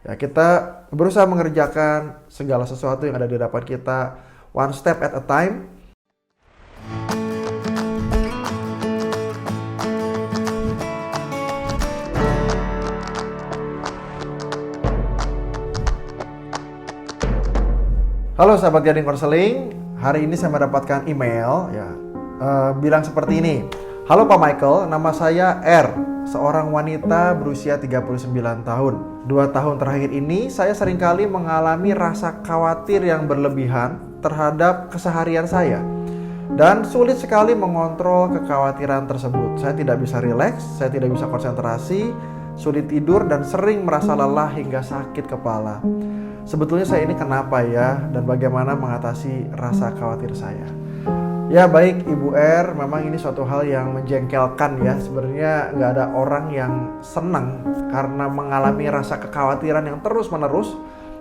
Ya, kita berusaha mengerjakan segala sesuatu yang ada di hadapan kita one step at a time. Halo sahabat Gading Counseling, hari ini saya mendapatkan email bilang seperti ini. Halo Pak Michael, nama saya R, seorang wanita berusia 39 tahun. 2 tahun terakhir ini saya seringkali mengalami rasa khawatir yang berlebihan terhadap keseharian saya. Dan sulit sekali mengontrol kekhawatiran tersebut. Saya tidak bisa rileks, saya tidak bisa konsentrasi, sulit tidur dan sering merasa lelah hingga sakit kepala. Sebetulnya saya ini kenapa ya, dan bagaimana mengatasi rasa khawatir saya? Ya baik Ibu R, memang ini suatu hal yang menjengkelkan ya. Sebenarnya nggak ada orang yang senang karena mengalami rasa kekhawatiran yang terus menerus,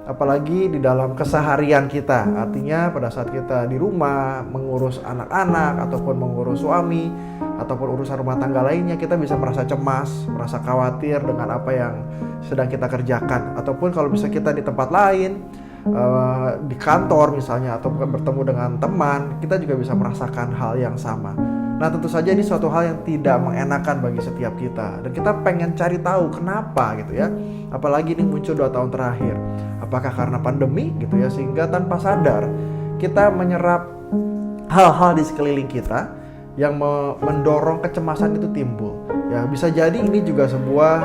apalagi di dalam keseharian kita. Artinya pada saat kita di rumah mengurus anak-anak ataupun mengurus suami ataupun urusan rumah tangga lainnya, kita bisa merasa cemas, merasa khawatir dengan apa yang sedang kita kerjakan. Ataupun kalau bisa kita di tempat lain, di kantor misalnya, atau bertemu dengan teman, kita juga bisa merasakan hal yang sama. Nah tentu saja ini suatu hal yang tidak mengenakan bagi setiap kita, dan kita pengen cari tahu kenapa gitu ya. Apalagi ini muncul 2 tahun terakhir. Apakah karena pandemi gitu ya, sehingga tanpa sadar kita menyerap hal-hal di sekeliling kita yang mendorong kecemasan itu timbul. Ya bisa jadi ini juga sebuah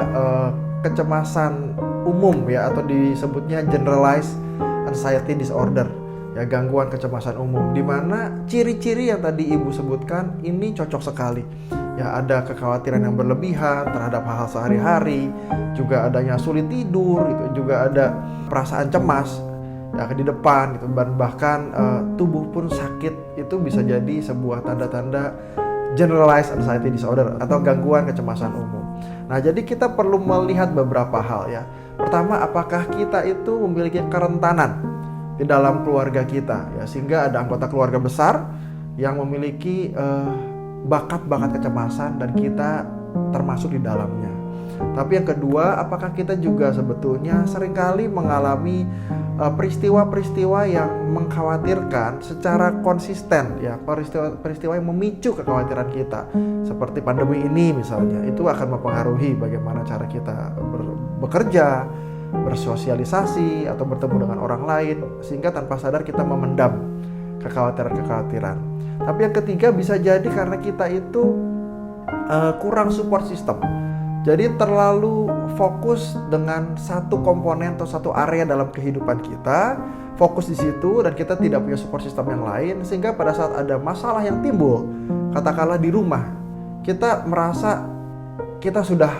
kecemasan umum ya, atau disebutnya generalized anxiety disorder ya, gangguan kecemasan umum, di mana ciri-ciri yang tadi Ibu sebutkan ini cocok sekali. Ya ada kekhawatiran yang berlebihan terhadap hal-hal sehari-hari, juga adanya sulit tidur, itu juga ada perasaan cemas ya di depan gitu, bahkan tubuh pun sakit. Itu bisa jadi sebuah tanda-tanda generalized anxiety disorder atau gangguan kecemasan umum. Nah, jadi kita perlu melihat beberapa hal ya. Pertama, apakah kita itu memiliki kerentanan di dalam keluarga kita ya, sehingga ada anggota keluarga besar yang memiliki bakat-bakat kecemasan dan kita termasuk di dalamnya. Tapi yang kedua, apakah kita juga sebetulnya seringkali mengalami peristiwa-peristiwa yang mengkhawatirkan secara konsisten ya, peristiwa yang memicu kekhawatiran kita seperti pandemi ini misalnya. Itu akan mempengaruhi bagaimana cara kita bekerja, bersosialisasi atau bertemu dengan orang lain, sehingga tanpa sadar kita memendam kekhawatiran-kekhawatiran. Tapi yang ketiga, bisa jadi karena kita itu kurang support system. Jadi terlalu fokus dengan satu komponen atau satu area dalam kehidupan kita, fokus di situ, dan kita tidak punya support system yang lain, sehingga pada saat ada masalah yang timbul, katakanlah di rumah, kita merasa kita sudah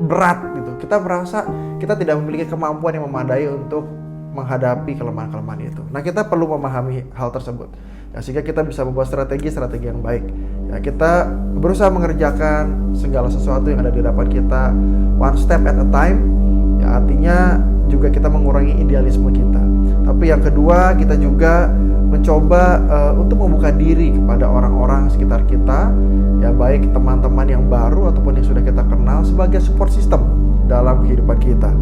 berat gitu, kita merasa kita tidak memiliki kemampuan yang memadai untuk menghadapi kelemahan-kelemahan itu. Nah, kita perlu memahami hal tersebut ya, sehingga kita bisa membuat strategi yang baik ya. Kita berusaha mengerjakan segala sesuatu yang ada di hadapan kita one step at a time ya, artinya juga kita mengurangi idealisme kita. Tapi yang kedua, kita juga mencoba untuk membuka diri kepada orang-orang sekitar kita ya, baik teman-teman yang baru ataupun yang sudah kita kenal, sebagai support system dalam kehidupan kita.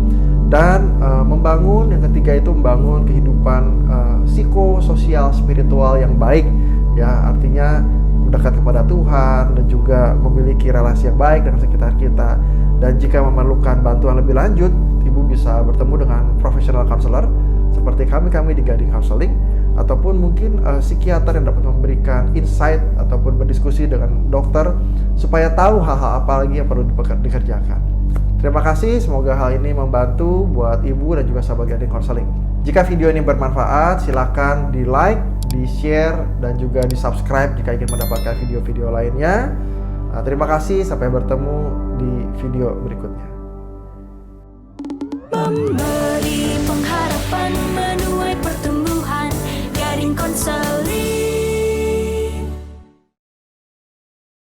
Dan membangun, yang ketiga itu membangun kehidupan psikososial spiritual yang baik ya, artinya mendekat kepada Tuhan dan juga memiliki relasi yang baik dengan sekitar kita. Dan jika memerlukan bantuan lebih lanjut, Ibu bisa bertemu dengan professional counselor seperti kami di Gading Counseling, ataupun mungkin psikiater yang dapat memberikan insight ataupun berdiskusi dengan dokter supaya tahu hal-hal apa lagi yang perlu dikerjakan. Terima kasih, semoga hal ini membantu buat Ibu dan juga sahabat Gading Counseling. Jika video ini bermanfaat, silakan di like, di share, dan juga di subscribe jika ingin mendapatkan video-video lainnya. Terima kasih, sampai bertemu di video berikutnya.